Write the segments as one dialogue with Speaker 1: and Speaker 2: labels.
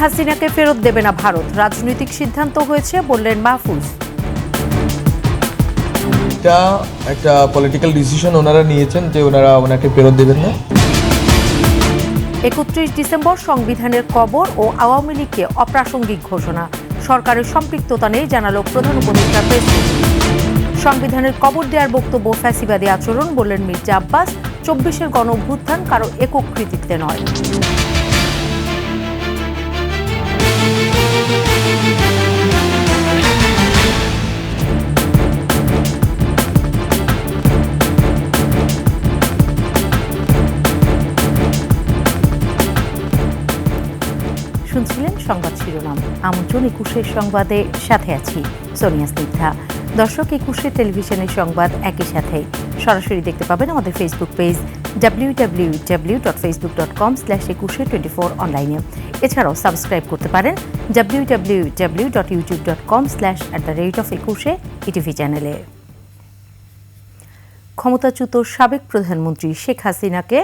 Speaker 1: হাসিনাকে ফেরত দেবে না ভারত, রাজনৈতিক সিদ্ধান্ত হয়েছে বললেন মাহফুজ।
Speaker 2: এটা একটা পলিটিক্যাল ডিসিশন ওনারা নিয়েছেন যে ওনাকে ফেরত দেবেন না।
Speaker 1: 31 ডিসেম্বর সংবিধানের কবর ও আওয়ামী লীগকে অপ্রাসঙ্গিক ঘোষণা, সরকারের সম্পৃক্ততা নেই জানালো প্রধান উপদেষ্টা প্রেস। সংবিধানের কবর দেওয়ার বক্তব্য ফ্যাসিবাদী আচরণ বললেন মির্জা আব্বাস। 24-এর গণ অভ্যুত্থান কারো একক কৃতিত্বে নয়। শুনছিলেন সংবাদ শিরোনাম। আমন্ত্রণ 21-এর সংবাদে, সাথে আছি সোনিয়া স্নিগ্ধা। দর্শক, 21-এর টেলিভিশনের সংবাদ একই সাথে সরাসরি দেখতে পাবেন আমাদের ফেসবুক পেজ www.facebook.com/2124 অনলাইনে। এছাড়াও সাবস্ক্রাইব করতে পারেন www.youtube.com/@21 ইটিভি চ্যানেলে। ক্ষমতাচ্যুত সাবেক প্রধানমন্ত্রী শেখ হাসিনাকে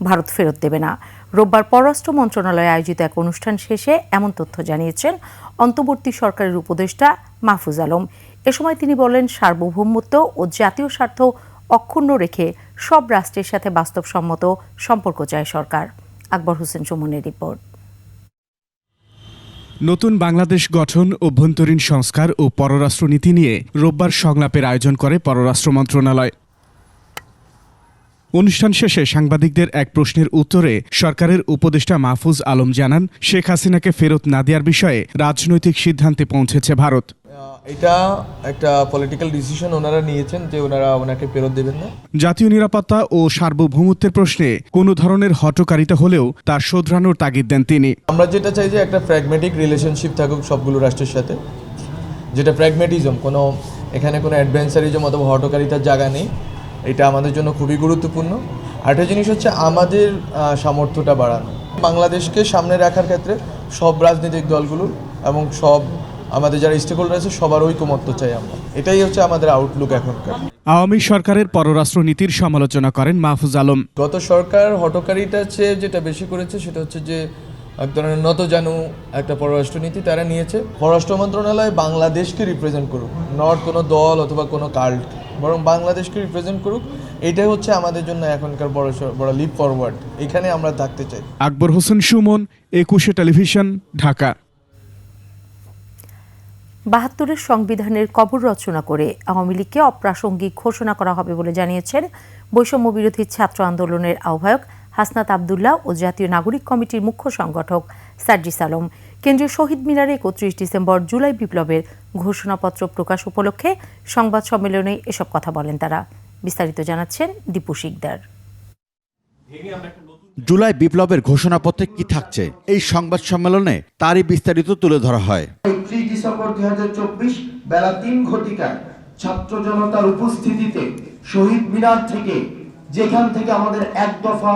Speaker 1: ভারত ফেরত দেবে না। রোববার পররাষ্ট্র মন্ত্রণালয়ে আয়োজিত এক অনুষ্ঠান শেষে এমন তথ্য জানিয়েছেন অন্তর্বর্তী সরকারের উপদেষ্টা মাহফুজ আলম। এ সময় তিনি বলেন, সার্বভৌমত্ব ও জাতীয় স্বার্থ অক্ষুণ্ণ রেখে সব রাষ্ট্রের সাথে বাস্তবসম্মত সম্পর্ক চায় সরকার। আকবর হোসেন সুমনের রিপোর্ট।
Speaker 3: নতুন বাংলাদেশ গঠন, অভ্যন্তরীণ সংস্কার ও পররাষ্ট্রনীতি নিয়ে রোববার সংলাপের আয়োজন করে পররাষ্ট্র মন্ত্রণালয়। অনুষ্ঠান শেষে সাংবাদিকদের এক প্রশ্নের উত্তরে সরকারের উপদেষ্টা মাহফুজ আলম জানান, শেখ হাসিনাকে ফেরত না দেওয়ার বিষয়ে রাজনৈতিক সিদ্ধান্তে পৌঁছেছে ভারত।
Speaker 2: এটা একটা পলিটিক্যাল ডিসিশন ওনারা নিয়েছেন যে ওনাকে ফেরত দেবেন না।
Speaker 3: জাতীয় নিরাপত্তা ও সার্বভৌমত্বের প্রশ্নে কোনো ধরনের হঠকারিতা হলেও তা শোধরানোর তাগিদ দেন তিনি।
Speaker 2: আমরা যেটা চাই যে একটা প্র্যাগমেটিক রিলেশনশিপ থাকুক সবগুলো রাষ্ট্রের সাথে, যেটা প্র্যাগমেটিজম, এখানে কোনো অ্যাডভেঞ্চারিজম অথবা হঠকারিতার জায়গা নেই। এটা আমাদের জন্য খুবই গুরুত্বপূর্ণ। আরেকটা জিনিস হচ্ছে আমাদের সামর্থ্যটা বাড়ানো, বাংলাদেশকে সামনে রাখার ক্ষেত্রে সব রাজনৈতিক দলগুলো এবং সব আমাদের যারা স্টেক হোল্ডার আছে সবার ঐকমত্য চাই আমরা। এটাই হচ্ছে আমাদের আউটলুক এখনকার।
Speaker 3: আওয়ামী সরকারের পররাষ্ট্রনীতির সমালোচনা করেন মাহফুজ আলম।
Speaker 2: গত সরকার হঠকারিতার চেয়ে যেটা বেশি করেছে সেটা হচ্ছে যে এক ধরনের নতজানু একটা পররাষ্ট্রনীতি তারা নিয়েছে। পররাষ্ট্র মন্ত্রণালয় বাংলাদেশকে রিপ্রেজেন্ট করুক, নট কোনো দল অথবা কোনো কাল্ট, বরং বাংলাদেশকে রিপ্রেজেন্ট করুক। এটাই হচ্ছে আমাদের জন্য এখনকার বড় লিপ ফরওয়ার্ড। এখানে আমরা থাকতে চাই।
Speaker 3: আকবর হোসেন সুমন, 21 টেলিভিশন, ঢাকা।
Speaker 1: 72-এর সংবিধানের কবর রচনা করে আওয়ামী লীগকে অপ্রাসঙ্গিক ঘোষণা করা হবে বলে জানিয়েছেন বৈষম্য বিরোধী ছাত্র আন্দোলনের আহ্বায়ক হাসনাত আবদুল্লাহ ও জাতীয় নাগরিক কমিটির মুখ্য সংগঠক সার্জিস আলম। কেন্দ্রীয় শহীদ মিনারে 31 ডিসেম্বর জুলাই বিপ্লবের ঘোষণাপত্র প্রকাশ উপলক্ষে সংবাদ সম্মেলনে এসব কথা বলেন তারা। বিস্তারিত জানাচ্ছেন দীপু শিকদার।
Speaker 4: জুলাই বিপ্লবের ঘোষণাপত্রে কি থাকছে, এই সংবাদ সম্মেলনে তারই বিস্তারিত তুলে ধরা হয়।
Speaker 5: 31 ডিসেম্বর 2024 বেলা 3 ঘটিকায় ছাত্র জনতার উপস্থিতিতে শহীদ মিনার থেকে, যেখান থেকে আমাদের এক দফা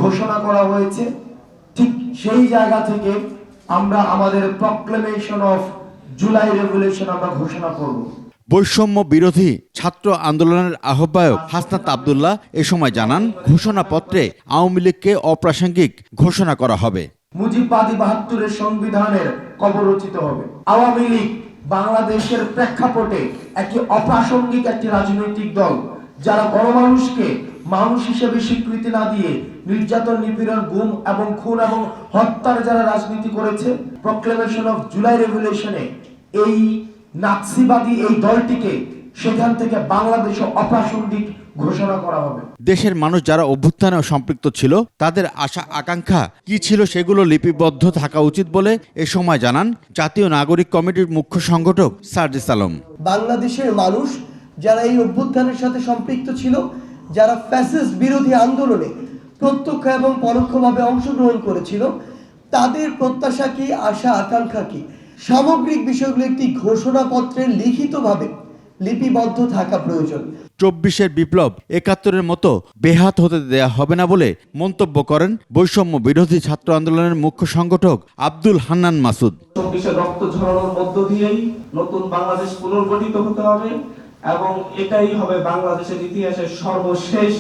Speaker 5: ঘোষণা করা হয়েছে, ঠিক সেই জায়গা থেকে আমরা আমাদের প্রক্লেমেশন অফ জুলাই রেভলিউশন আমরা ঘোষণা করব।
Speaker 4: বৈষম্য বিরোধী ছাত্র আন্দোলনের আহ্বায়ক হাসনাত আবদুল্লাহ এ সময় জানান, ঘোষণাপত্রে আওয়ামী লীগকে অপ্রাসঙ্গিক ঘোষণা করা হবে।
Speaker 5: মুজিববাদী 72-এর সংবিধানের কবর রচিত হবে। আওয়ামী লীগ বাংলাদেশের প্রেক্ষাপটে একটি অপ্রাসঙ্গিক একটি রাজনৈতিক দল, যারা গণমানুষকে মানুষ হিসেবে স্বীকৃতি না দিয়ে নির্যাতন, নিপীড়ন, গুম এবং খুন এবং হত্যার যারা রাজনীতি করেছে। প্রক্লেমেশন অফ জুলাই রেভলিউশনে এই নাৎসিবাদী এই দলটিকে সেখান থেকে বাংলাদেশে অপ্রাসঙ্গিক ঘোষণা করা হবে।
Speaker 4: দেশের মানুষ যারা অভ্যুত্থানে সম্পৃক্ত ছিল, তাদের আশা আকাঙ্ক্ষা কি ছিল সেগুলো লিপিবদ্ধ থাকা উচিত বলে এ সময় জানান জাতীয় নাগরিক কমিটির মুখ্য সংগঠক সার্জিস আলম।
Speaker 6: বাংলাদেশের মানুষ যারা এই অভ্যুত্থানের সাথে সম্পৃক্ত ছিল, যারা ফ্যাসিস্ট বিরোধী আন্দোলনে প্রত্যক্ষ এবং পরোক্ষভাবে অংশগ্রহণ করেছিল, তাদের প্রত্যাশা কি, আশা আকাঙ্ক্ষা কি, সামগ্রিক বিষয়গুলো একটি ঘোষণাপত্রে লিখিতভাবে লিপিবদ্ধ থাকা প্রয়োজন।
Speaker 4: 24-এর বিপ্লব 71-এর মতো বেহাত হতে দেয়া হবে না বলে মন্তব্য করেন বৈষম্য বিরোধী ছাত্র আন্দোলনের মুখ্য সংগঠক আব্দুল হান্নান মাসুদ।
Speaker 7: 24-এর রক্ত ঝরানোর মধ্য দিয়েই নতুন বাংলাদেশ পুনর্গঠিত হতে হবে এবং এটাই হবে বাংলাদেশের ইতিহাসের সর্বশেষ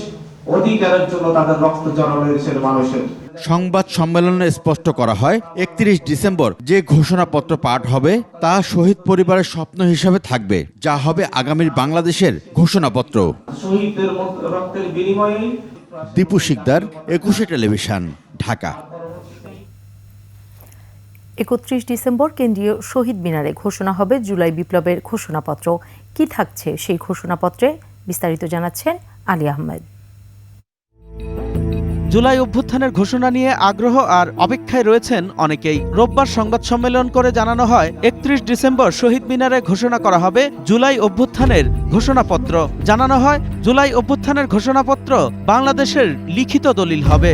Speaker 7: অধিকারের জন্য তাদের রক্ত ঝরানো হয়েছে মানুষের।
Speaker 4: সংবাদ সম্মেলনে স্পষ্ট করা হয় 31 ডিসেম্বর যে ঘোষণাপত্র পাঠ হবে তা শহীদ পরিবারের স্বপ্ন হিসাবে থাকবে, যা হবে আগামীর বাংলাদেশের ঘোষণাপত্র।
Speaker 7: শহীদদের রক্তের বিনিময়ে
Speaker 4: দীপু শিকদার, 21 টেলিভিশন, ঢাকা।
Speaker 1: 31 ডিসেম্বর কেন্দ্রীয় শহীদ মিনারে ঘোষণা হবে জুলাই বিপ্লবের ঘোষণাপত্র। কি থাকছে সেই ঘোষণাপত্রে বিস্তারিত জানাচ্ছেন আলী আহমেদ।
Speaker 8: জুলাই অভ্যুত্থানের ঘোষণা নিয়ে আগ্রহ আর অপেক্ষায় রয়েছেন অনেকেই। রোববার সংবাদ সম্মেলন করে জানানো হয় 31 ডিসেম্বর শহীদ মিনারে ঘোষণা করা হবে জুলাই অভ্যুত্থানের ঘোষণাপত্র। জানানো হয় জুলাই অভ্যুত্থানের ঘোষণাপত্র বাংলাদেশের লিখিত দলিল হবে।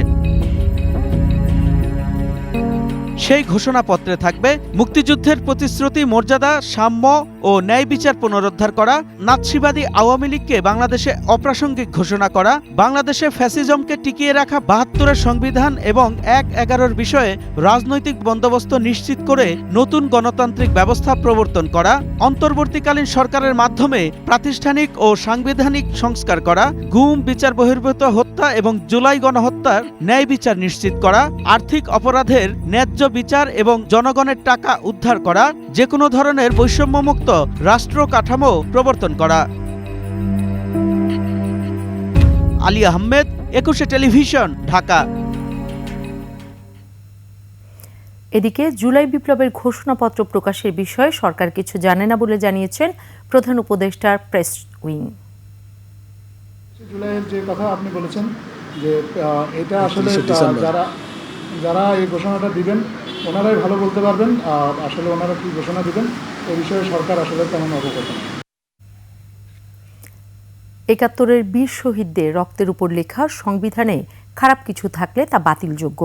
Speaker 8: সেই ঘোষণাপত্রে থাকবে মুক্তিযুদ্ধের প্রতিশ্রুতি মর্যাদা, সাম্য ও ন্যায় বিচার পুনরুদ্ধার করা, নাৎসিবাদী আওয়ামী লীগকে বাংলাদেশে অপ্রাসঙ্গিক ঘোষণা করা, বাংলাদেশে ফ্যাসিজমকে টিকিয়ে রাখা ৭২-এর সংবিধান এবং ১/১১-র বিষয়ে রাজনৈতিক বন্দোবস্ত নিশ্চিত করে নতুন গণতান্ত্রিক ব্যবস্থা প্রবর্তন করা, অন্তর্বর্তীকালীন সরকারের মাধ্যমে প্রাতিষ্ঠানিক ও সাংবিধানিক সংস্কার করা, গুম, বিচার বহির্ভূত হত্যা এবং জুলাই গণহত্যার ন্যায় বিচার নিশ্চিত করা, আর্থিক অপরাধের ন্যায্য বিচার এবং জনগণের টাকা উদ্ধার করা, যে কোনো ধরনের বৈষম্যমুক্ত রাষ্ট্র কাঠামো প্রবর্তন করা। আলী আহমেদ, 21 টেলিভিশন, ঢাকা।
Speaker 1: এদিকে জুলাই বিপ্লবের ঘোষণাপত্র প্রকাশের বিষয়ে সরকার কিছু জানে না বলে জানিয়েছেন প্রধান উপদেষ্টার প্রেস উইং।
Speaker 9: জুলাইয়ের যে কথা আপনি বলেছেন যে এটা আসলে যারা এই ঘোষণাটা দিবেন ওনারাই ভালো বলতে পারবেন আসলে ওনারা কি ঘোষণা দিবেন এ বিষয়ে সরকার আসলে তেমন অবগত না।
Speaker 1: ৭১-এর বীর শহীদদের রক্তের উপর লেখা সংবিধানে খারাপ কিছু থাকলে তা বাতিলযোগ্য,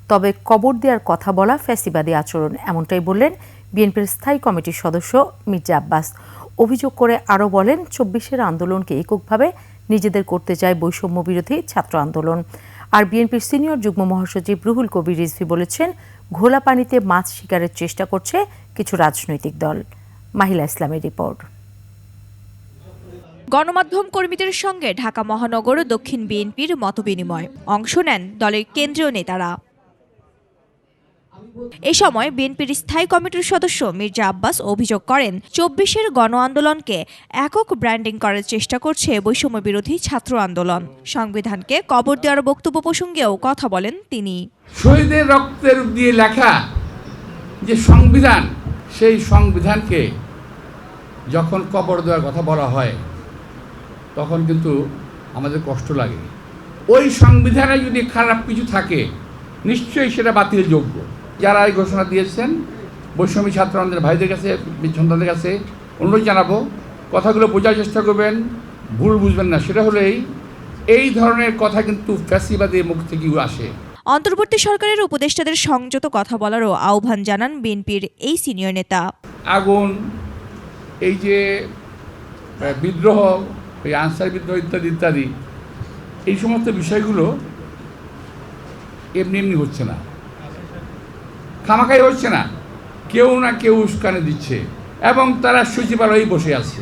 Speaker 1: তবে কবর দেওয়ার কথা বলা ফ্যাসিবাদী আচরণ, এমনটাই বললেন বিএনপির স্থায়ী কমিটির সদস্য মির্জা আব্বাস। অভিযোগ করে আরও বলেন ২৪-এর আন্দোলনকে এককভাবে নিজেদের করতে চায় বৈষম্য বিরোধী ছাত্র আন্দোলন। আর বিএনপির সিনিয়র যুগ্ম মহাসচিব রুহুল কবির রিজভী বলেছেন ঘোলা পানিতে মাছ শিকারের চেষ্টা করছে কিছু রাজনৈতিক দল। মাহিলা ইসলামের রিপোর্ট।
Speaker 10: গণমাধ্যম কর্মীদের সঙ্গে ঢাকা মহানগর দক্ষিণ বিএনপির মতবিনিময় অংশ নেন দলের কেন্দ্রীয় নেতারা। এ সময় বিএনপির স্থায়ী কমিটির সদস্য মির্জা আব্বাস অভিযোগ করেন ২৪-এর গণ আন্দোলনকে একক ব্র্যান্ডিং করার চেষ্টা করছে বৈষম্য বিরোধী ছাত্র আন্দোলন। সংবিধানকে কবর দেওয়ার বক্তব্য প্রসঙ্গেও কথা বলেন তিনি।
Speaker 11: শহীদের রক্তের দিয়ে লেখা যে সংবিধান, সেই সংবিধানকে যখন কবর দেওয়ার কথা বলা হয় তখন কিন্তু আমাদের কষ্ট লাগে। ওই সংবিধানে যদি খারাপ কিছু থাকে নিশ্চয়ই সেটা বাতিলযোগ্য। যারা এই ঘোষণা দিয়েছেন বৈষম্য ছাত্র আন্দোলনের ভাইদের কাছে, সন্তানদের কাছে অনুরোধ জানাবো, কথাগুলো বোঝার চেষ্টা করবেন, ভুল বুঝবেন না। সেটা হলেই এই ধরনের কথা কিন্তু ফ্যাসিবাদের মুখ থেকে আসে।
Speaker 10: অন্তর্বর্তী সরকারের উপদেষ্টাদের সংযত কথা বলারও আহ্বান জানান বিএনপির এই সিনিয়র নেতা।
Speaker 11: আগুন, এই যে বিদ্রোহ, এই আনসার বিদ্রোহ ইত্যাদি ইত্যাদি, এই সমস্ত বিষয়গুলো এমনি এমনি হচ্ছে না, খামাখাই হচ্ছে না, কেউ না কেউ উস্কানি দিচ্ছে এবং তারা সচিবালয়ে বসে আছে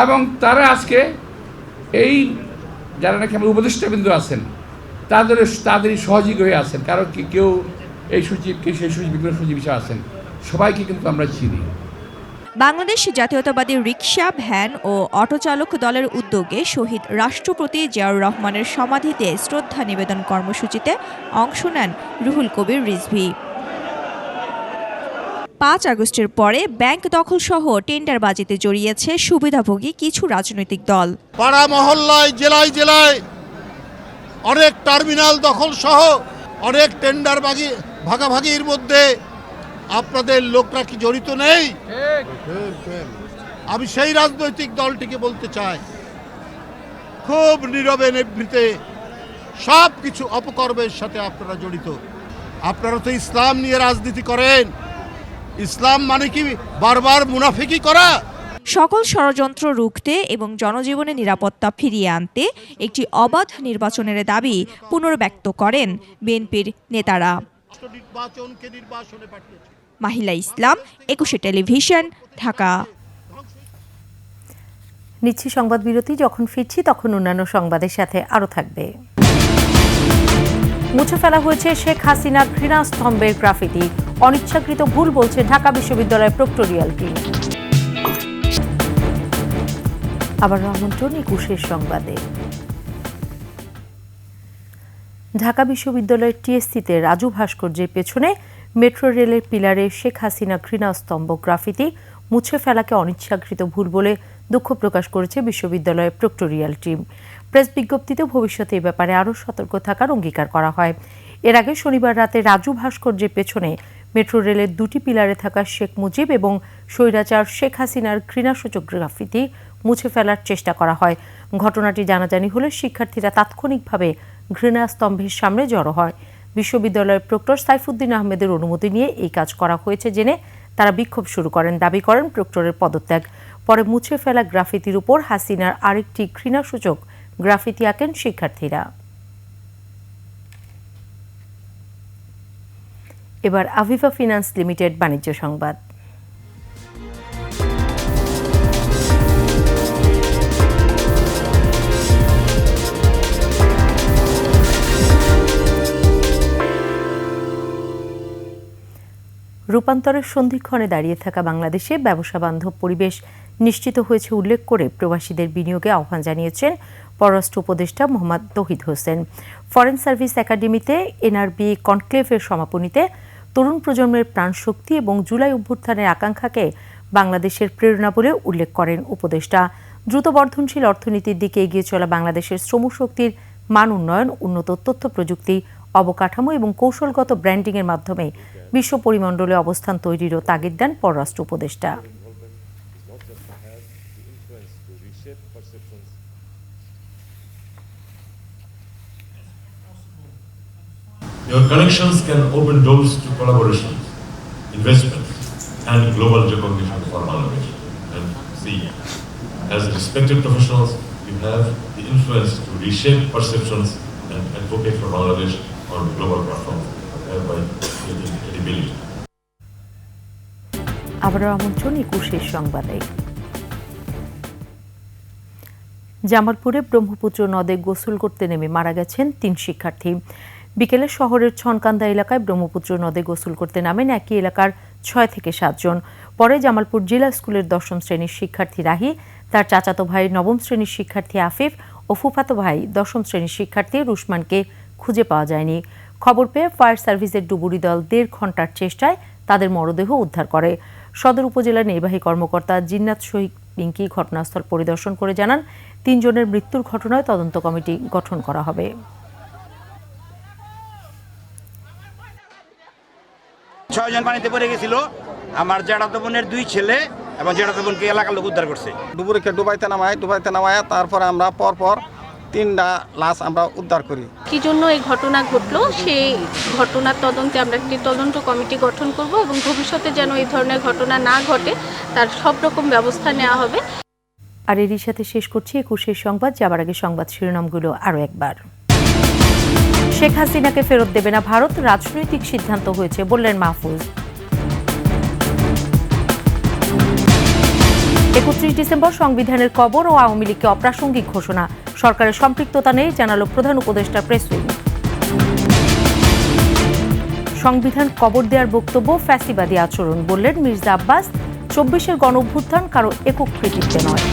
Speaker 11: এবং তারা আজকে এই যারা নাকি আমার উপদেষ্টাবৃন্দ আছেন তাদেরই সহযোগী হয়ে আছেন। কারণ কি কেউ এই সচিব, কে সেই সচিব, বিভিন্ন সচিব হিসেবে আছেন, সবাইকে কিন্তু আমরা চিনি।
Speaker 10: বাংলাদেশ জাতীয়তাবাদী রিকশা, ভ্যান ও অটো চালক দলের উদ্যোগে শহীদ রাষ্ট্রপতি জিয়াউর রহমানের সমাধিতে শ্রদ্ধা নিবেদন কর্মসূচিতে অংশ নেন রুহুল কবির রিজভী। ৫ আগস্টের পরে ব্যাংক দখল সহ টেন্ডারবাজিতে জড়িয়েছে সুবিধাভোগী কিছু রাজনৈতিক দল।
Speaker 12: পাড়া মহল্লায়, জেলায় জেলায় অনেক টার্মিনাল দখল সহ অনেক টেন্ডারবাজি ভাগাভাগির মধ্যে আপনাদের লোকরা কি জড়িত নেই? আমি সেই রাজনৈতিক দলটিকে বলতে চাই, খুব নীরবে নিভৃতে সব কিছু অপকর্মের সাথে আপনারা জড়িত। আপনারা তো ইসলাম নিয়ে রাজনীতি করেন, ইসলাম মানে কি বারবার মুনাফিকি করা?
Speaker 10: সকল ষড়যন্ত্র রুখতে এবং জনজীবনে নিরাপত্তা ফিরিয়ে আনতে একটি অবাধ নির্বাচনের দাবি পুনর্ব্যক্ত করেন বিএনপির নেতারা। মাহিলা ইসলাম, 21 টেলিভিশন, ঢাকা।
Speaker 1: নিচ্ছি সংবাদ বিরতি, যখন ফিরছি তখন অন্যান্য সংবাদের সাথে আরও থাকবে। মুছে ফেলা হয়েছে শেখ হাসিনা ঘৃণা স্তম্ভের গ্রাফিতি, অনিচ্ছাকৃত ভুল বলছে ঢাকা বিশ্ববিদ্যালয়ের প্রক্টোরিয়াল টিম। আবার আমন্ত্রণ ২১ সংবাদে। ঢাকা বিশ্ববিদ্যালয়ের টিএসসিতে রাজু ভাস্কর্যের পেছনে মেট্রো রেলের পিলারে শেখ হাসিনা ঘৃণা স্তম্ভ গ্রাফিতি মুছে ফেলাকে অনিচ্ছাকৃত ভুল বলে দুঃখ প্রকাশ করেছে বিশ্ববিদ্যালয়ের প্রক্টোরিয়াল টিম। প্রেস বিজ্ঞপ্তিতে ভবিষ্যতে এ ব্যাপারে আরও সতর্ক থাকার অঙ্গীকার করা হয়। এর আগে শনিবার রাতে রাজু ভাস্কর্যের পেছনে মেট্রো রেলের দুটি পিলারে থাকা শেখ মুজিব এবং স্বৈরাচার শেখ হাসিনার ঘৃণাসূচক গ্রাফিতি মুছে ফেলার চেষ্টা করা হয়। ঘটনাটি জানাজানি হলে শিক্ষার্থীরা তাৎক্ষণিকভাবে ঘৃণা স্তম্ভের সামনে জড়ো হয়। বিশ্ববিদ্যালয়ের প্রক্টর সাইফুদ্দিন আহমেদের অনুমতি নিয়ে এই কাজ করা হয়েছে জেনে তারা বিক্ষোভ শুরু করেন, দাবি করেন প্রক্টরের পদত্যাগ। পরে মুছে ফেলা গ্রাফিতির উপর হাসিনার আরেকটি ঘৃণাসূচক গ্রাফিতি আঁকেন শিক্ষার্থীরা। এবার আভিভা ফিন্যান্স লিমিটেড বাণিজ্য সংবাদ। রূপান্তরের সন্ধিক্ষণে দাঁড়িয়ে থাকা বাংলাদেশে ব্যবসা বান্ধব পরিবেশ নিশ্চিত হয়েছে উল্লেখ করে প্রবাসীদের বিনিয়োগে আহ্বান জানিয়েছেন পররাষ্ট্র উপদেষ্টা মোহাম্মদ তৌহিদ হোসেন। ফরেন সার্ভিস একাডেমিতে এনআরবি কনক্লেভের সমাপনীতে তরুণ প্রজন্মের প্রাণশক্তি এবং জুলাই অভ্যুত্থানের আকাঙ্ক্ষাকে বাংলাদেশের প্রেরণা বলে উল্লেখ করেন উপদেষ্টা। দ্রুত বর্ধনশীল অর্থনীতির দিকে এগিয়ে চলা বাংলাদেশের শ্রমশক্তির মান উন্নয়ন, উন্নত তথ্য প্রযুক্তি, অবকাঠামো এবং কৌশলগত ব্র্যান্ডিংয়ের মাধ্যমে বিশ্ব পরিমণ্ডলে অবস্থান তৈরিরও তাগিদ দেন পররাষ্ট্র উপদেষ্টা।
Speaker 13: Your connections can open doors to collaboration, investment, and global recognition for Bangladesh. And see, as respected professionals, you have the influence to reshape perceptions and advocate for Bangladesh on global platform, thereby creating credibility.
Speaker 1: আবারও আমন্ত্রণ ২১ সংবাদে। জামালপুরে ব্রহ্মপুত্র নদে গোসল করতে নেমে মারা গেছেন ৩ শিক্ষার্থী। বিকেলে শহরের ছনকান্দা এলাকায় ব্রহ্মপুত্র নদে গোসল করতে নামেন একই এলাকার ৬ থেকে ৭ জন। পরে জামালপুর জেলা স্কুলের ১০ম শ্রেণীর শিক্ষার্থী রাহি, তার চাচাতো ভাই ৯ম শ্রেণীর শিক্ষার্থী আফিফ ও ফুফাতো ভাই ১০ম শ্রেণীর শিক্ষার্থী রুশমানকে খুঁজে পাওয়া যায়নি। খবর পেয়ে ফায়ার সার্ভিসের ডুবুরি দল ১.৫ ঘণ্টার চেষ্টায় তাদের মরদেহ উদ্ধার করে। সদর উপজেলার নির্বাহী কর্মকর্তা জিন্নাত শহীদ পিঙ্কি ঘটনাস্থল পরিদর্শন করে জানান, ৩ জনের মৃত্যুর ঘটনায় তদন্ত কমিটি গঠন করা হবে।
Speaker 14: ৬ জন পানিতে পড়ে গেছিল। আমার জ্যাঠাতো বোনের 2 ছেলে এবং জ্যাঠাতো বোনকে এলাকার লোক উদ্ধার করছে।
Speaker 15: ডুবাইতে নামায় তারপরে আমরা পরপর 3টা লাশ আমরা উদ্ধার করি।
Speaker 16: কি জন্য এই ঘটনা ঘটলো সেই ঘটনার তদন্তে আমরা একটি তদন্ত কমিটি গঠন করব এবং ভবিষ্যতে যেন এই ধরনের ঘটনা না ঘটে তার সব রকম ব্যবস্থা নেওয়া হবে।
Speaker 1: আর এরই সাথে শেষ করছি ২১ সংবাদ। যাবার আগে সংবাদ শিরোনামগুলো আরও একবার। শেখ হাসিনাকে ফেরত দেবে না ভারত, রাজনৈতিক সিদ্ধান্ত হয়েছে বললেন মাহফুজ। ৩১ ডিসেম্বর সংবিধানের কবর ও আওয়ামী লীগকে অপ্রাসঙ্গিক ঘোষণা, সরকারের সম্পৃক্ততা নেই জানালো প্রধান উপদেষ্টা প্রেস উইং। সংবিধান কবর দেওয়ার বক্তব্য ফ্যাসিবাদী আচরণ বললেন মির্জা আব্বাস। ২৪-এর গণঅভ্যুত্থান কারো একক কৃতিত্বে নয়।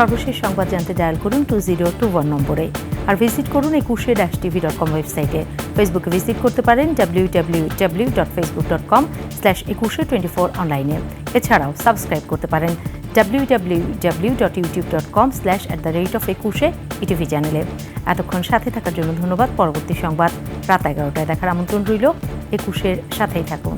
Speaker 1: সর্বশেষ সংবাদ জানতে ডায়াল করুন 2021 নম্বরে, আর ভিজিট করুন 21-tv.com ওয়েবসাইটে। ফেসবুকে ভিজিট করতে পারেন www.facebook.com/2124 অনলাইনে। এছাড়াও সাবস্ক্রাইব করতে পারেন www.youtube.com/@21 ইটিভি চ্যানেলে। এতক্ষণ সাথে থাকার জন্য ধন্যবাদ। পরবর্তী সংবাদ রাত 11টায় দেখার আমন্ত্রণ রইল। 21-এর সাথেই থাকুন।